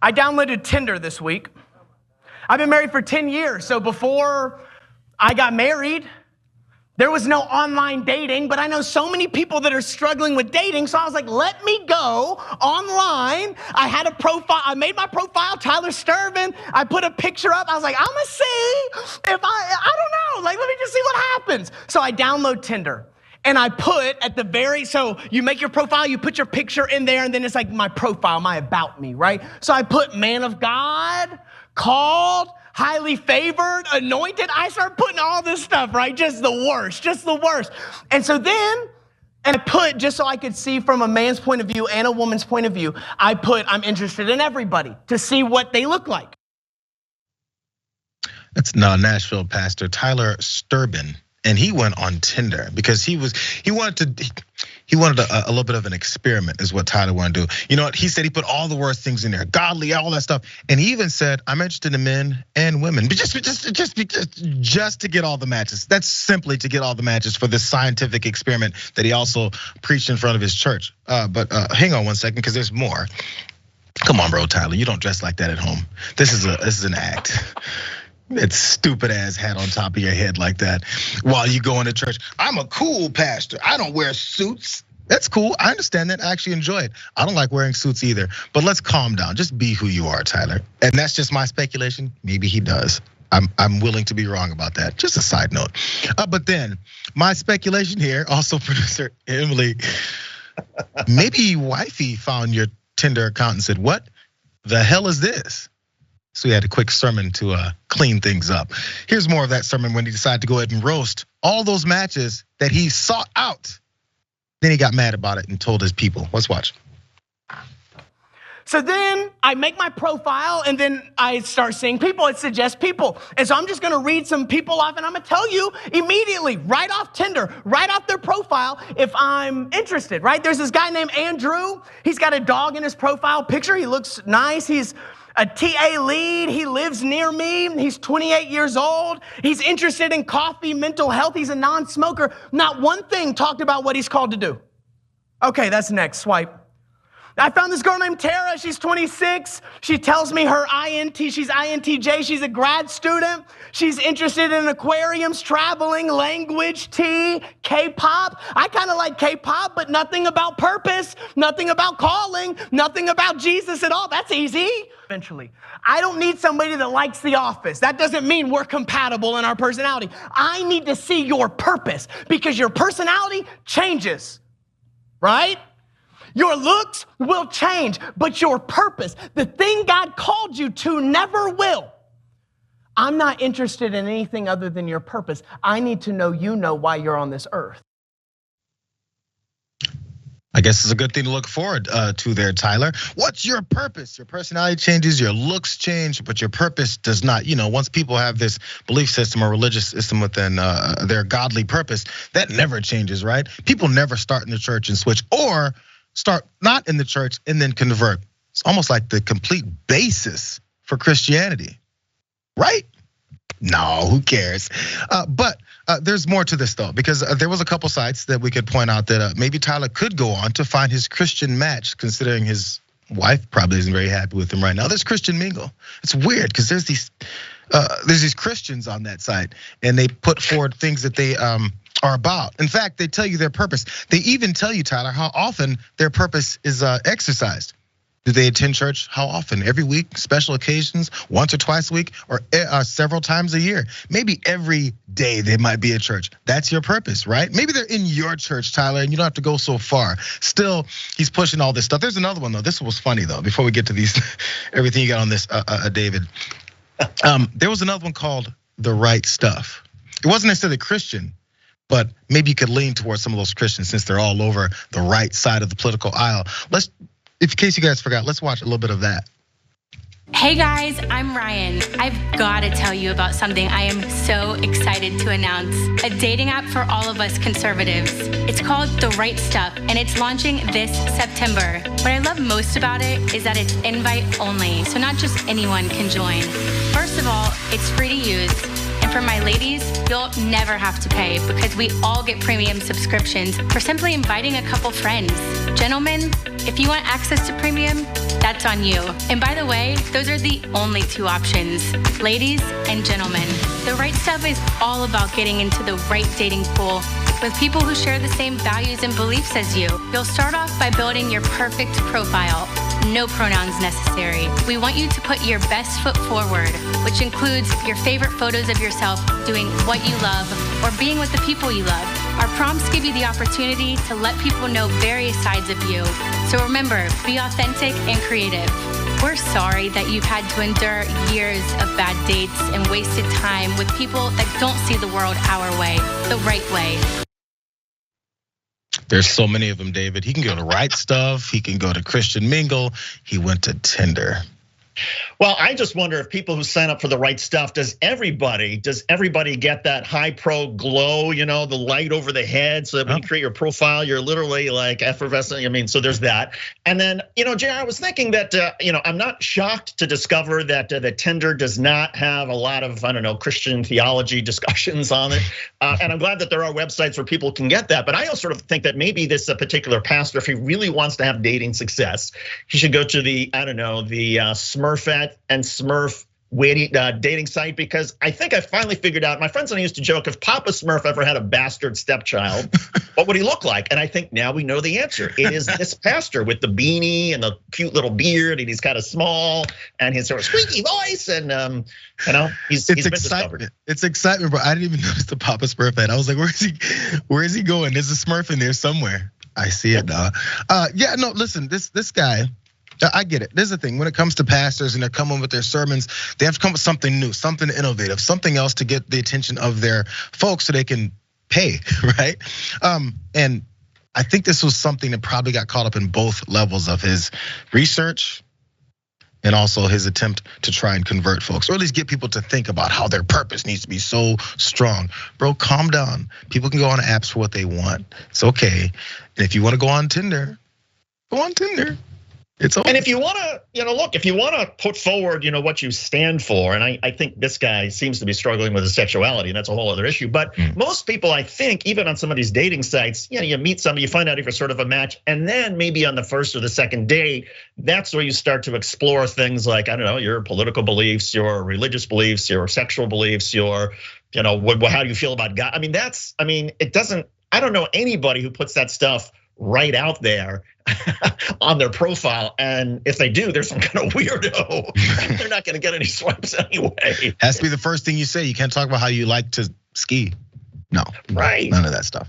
I downloaded Tinder this week. I've been married for 10 years, so before I got married, there was no online dating, but I know so many people that are struggling with dating, so I was like, let me go online. I had a profile, I made my profile, Tyler Sturban. I put a picture up, I was like, I'm gonna see if I don't know, like let me just see what happens. So I download Tinder. And I put at the so you make your profile, you put your picture in there, and then it's like my profile, my about me, right? So I put man of God, called, highly favored, anointed. I start putting all this stuff, right? Just the worst. And so then, and I put, just so I could see from a man's point of view and a woman's point of view, I put, I'm interested in everybody to see what they look like. That's Nashville pastor Tyler Sturban. And he went on Tinder because he wanted a little bit of an experiment is what Tyler wanted to do. You know what? He said he put all the worst things in there, godly, all that stuff. And he even said, I'm interested in men and women, but just to get all the matches. That's simply to get all the matches for this scientific experiment that he also preached in front of his church. But hang on one second, because there's more. Come on, bro, Tyler, you don't dress like that at home. This is an act. That stupid ass hat on top of your head like that while you go into church. I'm a cool pastor. I don't wear suits. That's cool. I understand that. I actually enjoy it. I don't like wearing suits either. But let's calm down. Just be who you are, Tyler. And that's just my speculation. Maybe he does. I'm willing to be wrong about that. Just a side note. But then my speculation here, also producer Emily, maybe wifey found your Tinder account and said, what the hell is this? So he had a quick sermon to clean things up. Here's more of that sermon when he decided to go ahead and roast all those matches that he sought out. Then he got mad about it and told his people. Let's watch. So then I make my profile and then I start seeing people, it suggests people. And so I'm just gonna read some people off and I'm gonna tell you immediately, right off Tinder, right off their profile, if I'm interested, right? There's this guy named Andrew. He's got a dog in his profile picture. He looks nice. He's a TA lead, he lives near me, he's 28 years old, he's interested in coffee, mental health, he's a non-smoker. Not one thing talked about what he's called to do. Okay, that's next, swipe. I found this girl named Tara, she's 26. She tells me her she's INTJ, she's a grad student. She's interested in aquariums, traveling, language, tea, K-pop. I kind of like K-pop, but nothing about purpose, nothing about calling, nothing about Jesus at all. That's easy. Eventually, I don't need somebody that likes The Office. That doesn't mean we're compatible in our personality. I need to see your purpose because your personality changes, right? Your looks will change, but your purpose, the thing God called you to, never will. I'm not interested in anything other than your purpose. I need to know you know why you're on this earth. I guess it's a good thing to look forward to there, Tyler. What's your purpose? Your personality changes, your looks change, but your purpose does not. You know, once people have this belief system or religious system within their godly purpose, that never changes, right? People never start in the church and switch, or start not in the church and then convert. It's almost like the complete basis for Christianity, right? No, who cares? But there's more to this though, because there was a couple sites that we could point out that maybe Tyler could go on to find his Christian match, considering his wife probably isn't very happy with him right now. There's Christian Mingle. It's weird because there's these Christians on that site, and they put forward things that they are about. In fact, they tell you their purpose. They even tell you, Tyler, how often their purpose is exercised. Do they attend church? How often? Every week, special occasions, once or twice a week, or several times a year. Maybe every day they might be at church. That's your purpose, right? Maybe they're in your church, Tyler, and you don't have to go so far. Still, he's pushing all this stuff. There's another one though. This was funny though, before we get to these, everything you got on this, David. There was another one called The Right Stuff. It wasn't necessarily Christian, but maybe you could lean towards some of those Christians since they're all over the right side of the political aisle. In case you guys forgot, let's watch a little bit of that. Hey guys, I'm Ryan. I've got to tell you about something I am so excited to announce. A dating app for all of us conservatives. It's called The Right Stuff, and it's launching this September. What I love most about it is that it's invite only, so not just anyone can join. First of all, it's free to use. And And for my ladies, you'll never have to pay because we all get premium subscriptions for simply inviting a couple friends. Gentlemen, if you want access to premium, that's on you. And by the way, those are the only two options, ladies and gentlemen. The Right Stuff is all about getting into the right dating pool with people who share the same values and beliefs as you. You'll start off by building your perfect profile. No pronouns necessary. We want you to put your best foot forward, which includes your favorite photos of yourself doing what you love or being with the people you love. Our prompts give you the opportunity to let people know various sides of you. So remember, be authentic and creative. We're sorry that you've had to endure years of bad dates and wasted time with people that don't see the world our way, the right way. There's so many of them, David. He can go to Right Stuff. He can go to Christian Mingle. He went to Tinder. Well, I just wonder if people who sign up for the Right Stuff, does everybody get that high pro glow, the light over the head, so that when you create your profile, you're literally like effervescent. I mean, so there's that. And then, Jayar, I was thinking that, I'm not shocked to discover that Tinder does not have a lot of, Christian theology discussions on it. And I'm glad that there are websites where people can get that. But I also sort of think that maybe this particular pastor, if he really wants to have dating success, he should go to the Smurfette and Smurf dating site, because I think I finally figured out, my friends and I used to joke, if Papa Smurf ever had a bastard stepchild, what would he look like? And I think now we know the answer. It is this pastor with the beanie and the cute little beard, and he's kind of small and his sort of squeaky voice, and he's been discovered. It's excitement, bro. I didn't even notice the Papa Smurf head. I was like, where is he going? There's a Smurf in there somewhere. I see it now. Yeah, no, listen, this guy, I get it. There's the thing, when it comes to pastors and they're coming with their sermons, they have to come with something new, something innovative, something else to get the attention of their folks so they can pay, right? And I think this was something that probably got caught up in both levels of his research and also his attempt to try and convert folks, or at least get people to think about how their purpose needs to be so strong. Bro, calm down. People can go on apps for what they want. It's okay. And if you want to go on Tinder, go on Tinder. And if you want to, if you want to put forward, what you stand for, and I think this guy seems to be struggling with his sexuality, and that's a whole other issue. But most people, I think, even on some of these dating sites, you meet somebody, you find out if you're sort of a match, and then maybe on the first or the second date, that's where you start to explore things like, your political beliefs, your religious beliefs, your sexual beliefs, your, how do you feel about God? It doesn't. I don't know anybody who puts that stuff right out there on their profile, and if they do, they're some kind of weirdo. They're not going to get any swipes anyway. Has to be the first thing you say. You can't talk about how you like to ski. No, right? None of that stuff.